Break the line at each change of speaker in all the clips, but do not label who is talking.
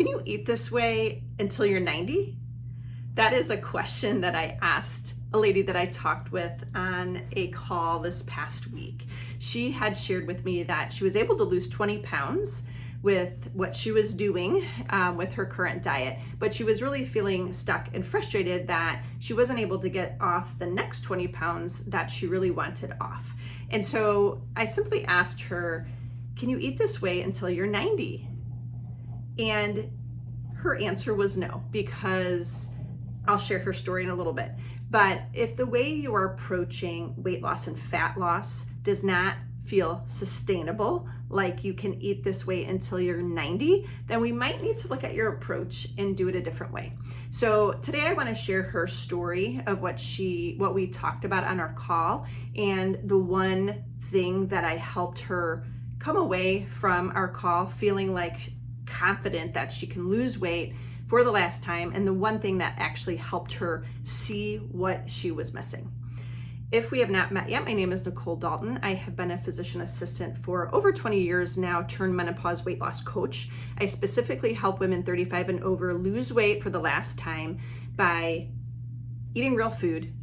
Can you eat this way until you're 90? That is a question that I asked a lady that I talked with on a call this past week. She had shared with me that she was able to lose 20 pounds with what she was doing with her current diet, but she was really feeling stuck and frustrated that she wasn't able to get off the next 20 pounds that she really wanted off. And so I simply asked her, can you eat this way until you're 90? And her answer was no, because I'll share her story in a little bit. But if the way you are approaching weight loss and fat loss does not feel sustainable, like you can eat this way until you're 90, then we might need to look at your approach and do it a different way. So today I want to share her story of what we talked about on our call, and the one thing that I helped her come away from our call feeling like confident that she can lose weight for the last time, and the one thing that actually helped her see what she was missing. If we have not met yet, my name is Nicole Dalton. I have been a physician assistant for over 20 years now, turned menopause weight loss coach. I specifically help women 35 and over lose weight for the last time by eating real food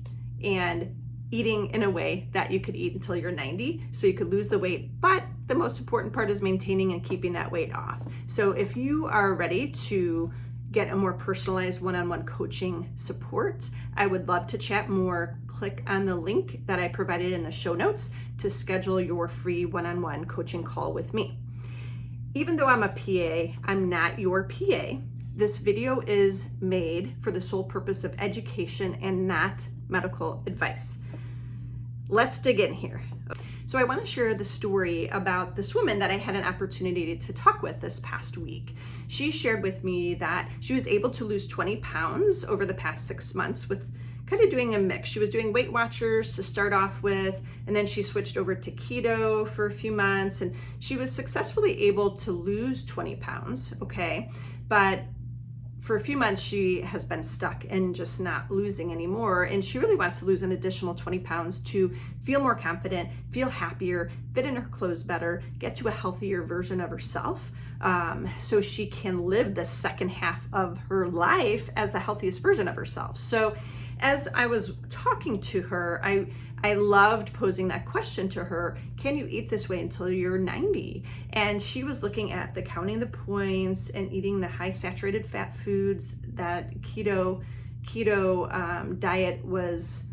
and eating in a way that you could eat until you're 90, so you could lose the weight. But the most important part is maintaining and keeping that weight off. So if you are ready to get a more personalized one-on-one coaching support, I would love to chat more. Click on the link that I provided in the show notes to schedule your free one-on-one coaching call with me. Even though I'm a PA, I'm not your PA. This video is made for the sole purpose of education and not medical advice. Let's dig in here. So I want to share the story about this woman that I had an opportunity to talk with this past week. She shared with me that she was able to lose 20 pounds over the past 6 months with kind of doing a mix. She was doing Weight Watchers to start off with, and then she switched over to keto for a few months, and she was successfully able to lose 20 pounds, okay? But for a few months, she has been stuck and just not losing anymore. And she really wants to lose an additional 20 pounds to feel more confident, feel happier, fit in her clothes better, get to a healthier version of herself, so she can live the second half of her life as the healthiest version of herself. So as I was talking to her, I loved posing that question to her, can you eat this way until you're 90? And she was looking at the counting the points and eating the high saturated fat foods that keto diet was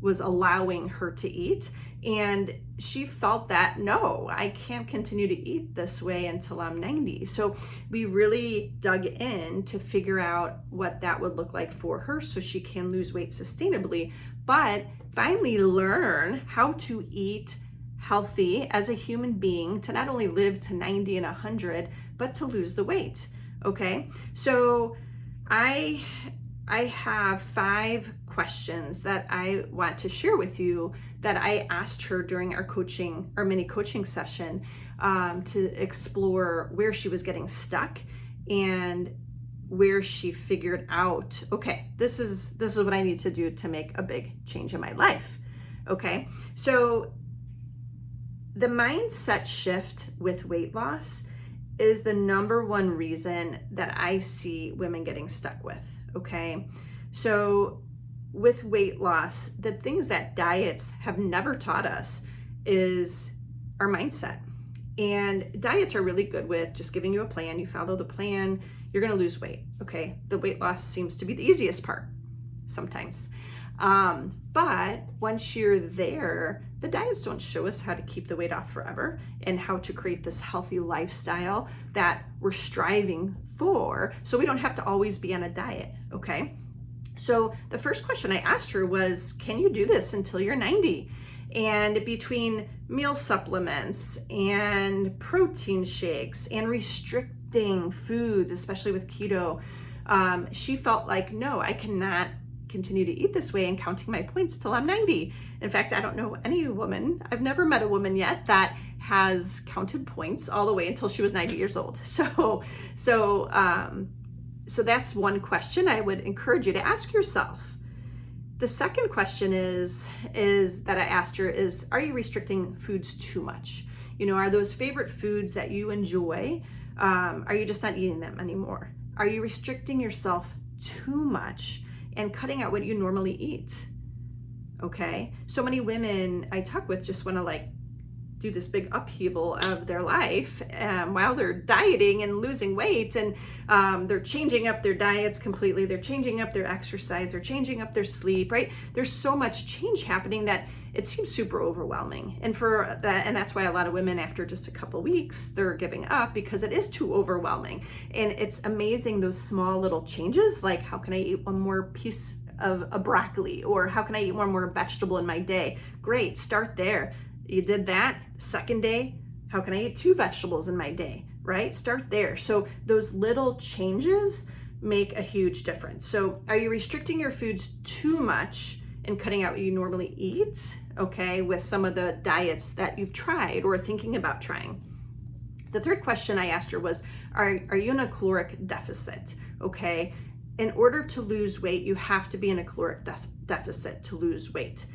allowing her to eat. And she felt that, no, I can't continue to eat this way until I'm 90. So we really dug in to figure out what that would look like for her so she can lose weight sustainably, but finally learn how to eat healthy as a human being to not only live to 90 and 100, but to lose the weight, okay? So I have 5 questions that I want to share with you that I asked her during our mini coaching session to explore where she was getting stuck and where she figured out, okay, this is what I need to do to make a big change in my life. Okay, so the mindset shift with weight loss is the number one reason that I see women getting stuck with. Okay, so with weight loss, the things that diets have never taught us is our mindset. And diets are really good with just giving you a plan. You follow the plan, you're going to lose weight. Okay, the weight loss seems to be the easiest part sometimes. But once you're there, the diets don't show us how to keep the weight off forever and how to create this healthy lifestyle that we're striving for, so we don't have to always be on a diet. Okay, so the first question I asked her was, can you do this until you're 90? And between meal supplements and protein shakes and restricting foods, especially with keto, she felt like, no, I cannot continue to eat this way and counting my points till I'm 90. In fact, I don't know any woman, I've never met a woman yet that has counted points all the way until she was 90 years old. So that's one question I would encourage you to ask yourself. The second question is that I asked her is, are you restricting foods too much? You know, are those favorite foods that you enjoy Are you just not eating them anymore? Are you restricting yourself too much and cutting out what you normally eat? Okay. So many women I talk with just want to like do this big upheaval of their life while they're dieting and losing weight, and they're changing up their diets completely. They're changing up their exercise. They're changing up their sleep, right? There's so much change happening that it seems super overwhelming. And for that, and that's why a lot of women after just a couple weeks, they're giving up because it is too overwhelming. And it's amazing those small little changes, like how can I eat one more piece of a broccoli, or how can I eat one more vegetable in my day? Great, start there. You did that. Second day, how can I eat 2 vegetables in my day, right? Start there. So those little changes make a huge difference. So are you restricting your foods too much and cutting out what you normally eat, okay, with some of the diets that you've tried or thinking about trying? The third question I asked her was, are you in a caloric deficit, okay? In order to lose weight, you have to be in a caloric deficit to lose weight.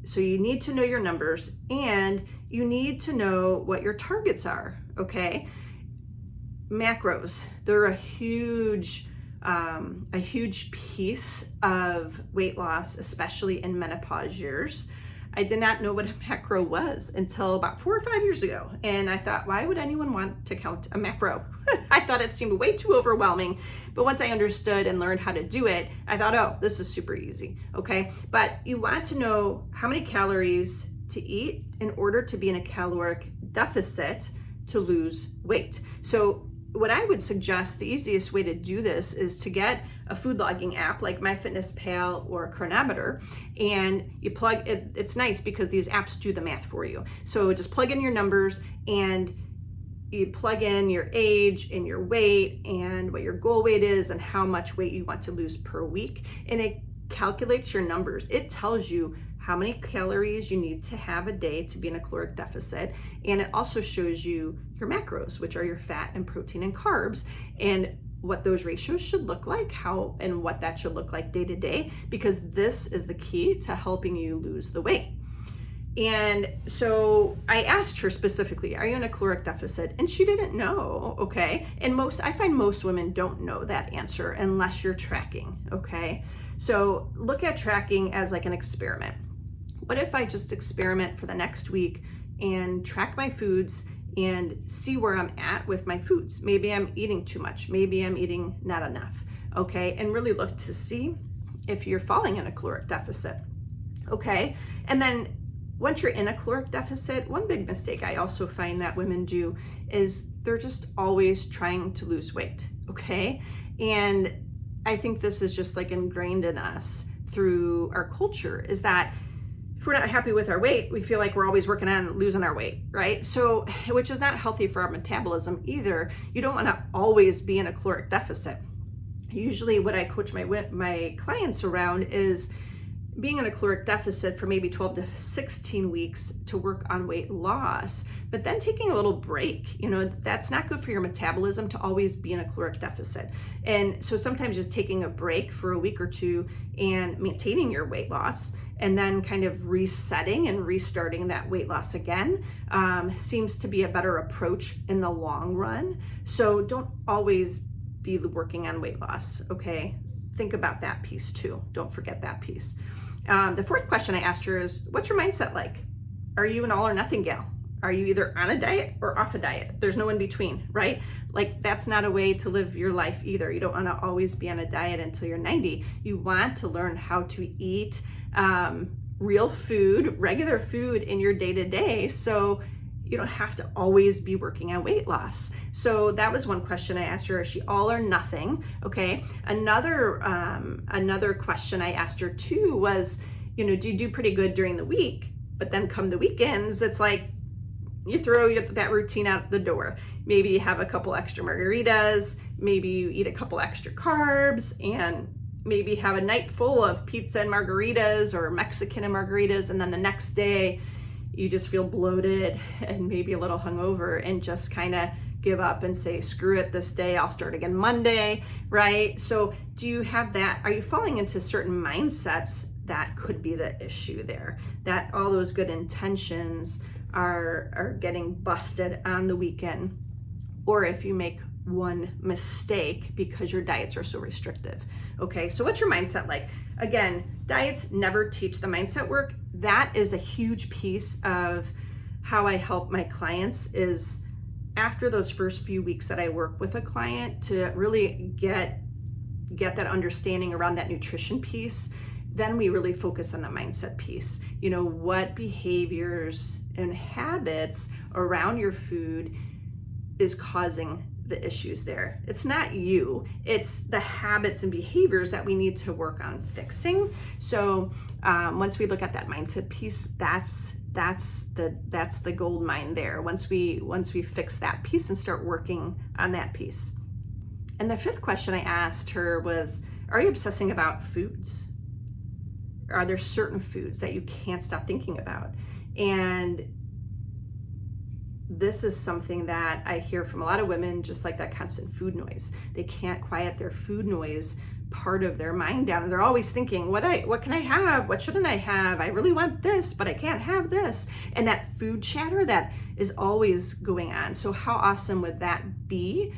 So you need to know your numbers, and you need to know what your targets are, okay? Macros, they're a huge piece of weight loss, especially in menopause years. I did not know what a macro was until about 4 or 5 years ago. And I thought, why would anyone want to count a macro? I thought it seemed way too overwhelming. But once I understood and learned how to do it, I thought, oh, this is super easy, okay? But you want to know how many calories to eat in order to be in a caloric deficit to lose weight. So what I would suggest, the easiest way to do this is to get a food logging app like MyFitnessPal or Chronometer, and you plug it. It's nice because these apps do the math for you. So just plug in your numbers, and you plug in your age and your weight and what your goal weight is and how much weight you want to lose per week, and it calculates your numbers. It tells you how many calories you need to have a day to be in a caloric deficit. And it also shows you your macros, which are your fat and protein and carbs, and what those ratios should look like, how and what that should look like day to day, because this is the key to helping you lose the weight. And so I asked her specifically, are you in a caloric deficit? And she didn't know, okay? And I find most women don't know that answer unless you're tracking, okay? So look at tracking as like an experiment. What if I just experiment for the next week and track my foods and see where I'm at with my foods? Maybe I'm eating too much. Maybe I'm eating not enough, okay? And really look to see if you're falling in a caloric deficit, okay? And then once you're in a caloric deficit, one big mistake I also find that women do is they're just always trying to lose weight, okay? And I think this is just like ingrained in us through our culture, is that if we're not happy with our weight, we feel like we're always working on losing our weight, right? So, which is not healthy for our metabolism either. You don't want to always be in a caloric deficit. Usually what I coach my clients around is being in a caloric deficit for maybe 12 to 16 weeks to work on weight loss, but then taking a little break. That's not good for your metabolism to always be in a caloric deficit. And so sometimes just taking a break for a week or two and maintaining your weight loss, and then kind of resetting and restarting that weight loss again seems to be a better approach in the long run. So don't always be working on weight loss, okay? Think about that piece too. Don't forget that piece. The fourth question I asked her is, what's your mindset like? Are you an all or nothing gal? Are you either on a diet or off a diet? There's no in between, right? Like, that's not a way to live your life either. You don't want to always be on a diet until you're 90. You want to learn how to eat real food, regular food in your day-to-day, so you don't have to always be working on weight loss. So that was one question I asked her. Is she all or nothing? Okay. Another question I asked her too was, do you do pretty good during the week? But then come the weekends, it's like you throw that routine out the door. Maybe you have a couple extra margaritas, maybe you eat a couple extra carbs, and maybe have a night full of pizza and margaritas or Mexican and margaritas, and then the next day you just feel bloated and maybe a little hungover and just kind of give up and say, screw it, this day, I'll start again Monday, right? So do you have that? Are you falling into certain mindsets that could be the issue there? That all those good intentions are getting busted on the weekend. or if you make one mistake because your diets are so restrictive. Okay, so what's your mindset like? Again, diets never teach the mindset work. That is a huge piece of how I help my clients, is after those first few weeks that I work with a client to really get that understanding around that nutrition piece, then we really focus on the mindset piece. You know, what behaviors and habits around your food is causing the issues there. It's not you, it's the habits and behaviors that we need to work on fixing. So once we look at that mindset piece, that's the gold mine there. Once we fix that piece and start working on that piece. And the fifth question I asked her was, are you obsessing about foods? Are there certain foods that you can't stop thinking about? And this is something that I hear from a lot of women, just like that constant food noise. They can't quiet their food noise part of their mind down. They're always thinking, what can I have? What shouldn't I have? I really want this, but I can't have this. And that food chatter that is always going on. So how awesome would that be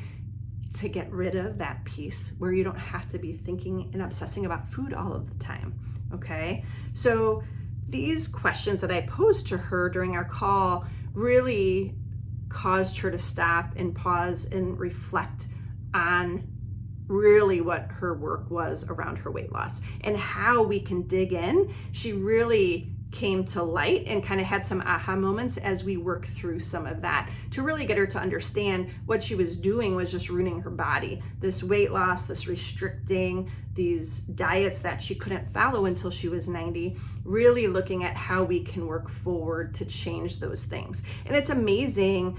to get rid of that piece where you don't have to be thinking and obsessing about food all of the time? Okay, so these questions that I posed to her during our call really caused her to stop and pause and reflect on really what her work was around her weight loss and how we can dig in. She really came to light and kind of had some aha moments as we work through some of that to really get her to understand what she was doing was just ruining her body. This weight loss, this restricting, these diets that she couldn't follow until she was 90, really looking at how we can work forward to change those things. And it's amazing,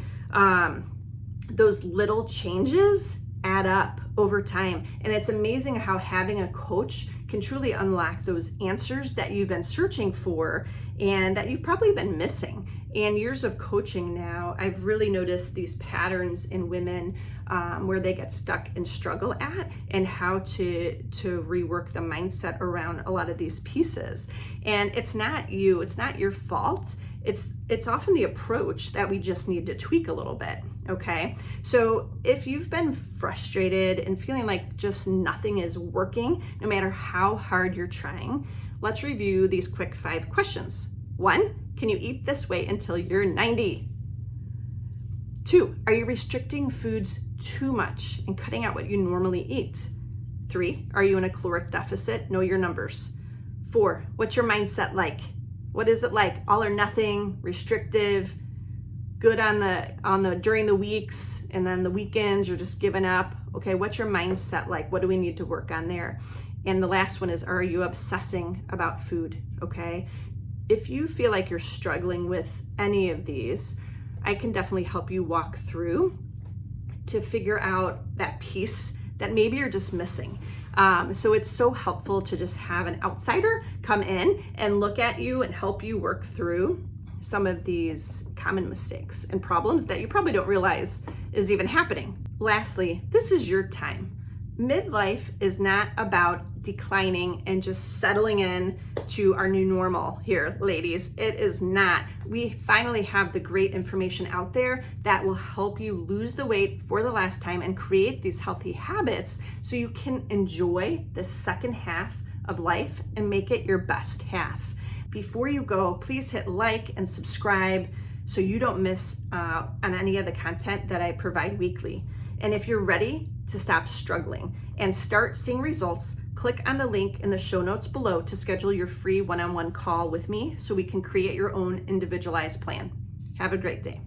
those little changes add up over time. And it's amazing how having a coach can truly unlock those answers that you've been searching for and that you've probably been missing. And years of coaching now, I've really noticed these patterns in women where they get stuck and struggle at, and how to rework the mindset around a lot of these pieces. And it's not you, it's not your fault. It's often the approach that we just need to tweak a little bit, okay? So if you've been frustrated and feeling like just nothing is working, no matter how hard you're trying, let's review these quick 5 questions. 1, can you eat this way until you're 90? 2, are you restricting foods too much and cutting out what you normally eat? 3, are you in a caloric deficit? Know your numbers. 4, what's your mindset like? What is it like? All or nothing, restrictive, good on the during the weeks, and then the weekends you're just giving up. Okay, what's your mindset like? What do we need to work on there? And the last one is, are you obsessing about food? Okay, if you feel like you're struggling with any of these, I can definitely help you walk through to figure out that piece that maybe you're just missing. So it's so helpful to just have an outsider come in and look at you and help you work through some of these common mistakes and problems that you probably don't realize is even happening. Lastly, this is your time. Midlife is not about declining and just settling in to our new normal here, ladies. It is not. We finally have the great information out there that will help you lose the weight for the last time and create these healthy habits so you can enjoy the second half of life and make it your best half. Before you go, please hit like and subscribe so you don't miss on any of the content that I provide weekly. And if you're ready to stop struggling and start seeing results, click on the link in the show notes below to schedule your free one-on-one call with me so we can create your own individualized plan. Have a great day.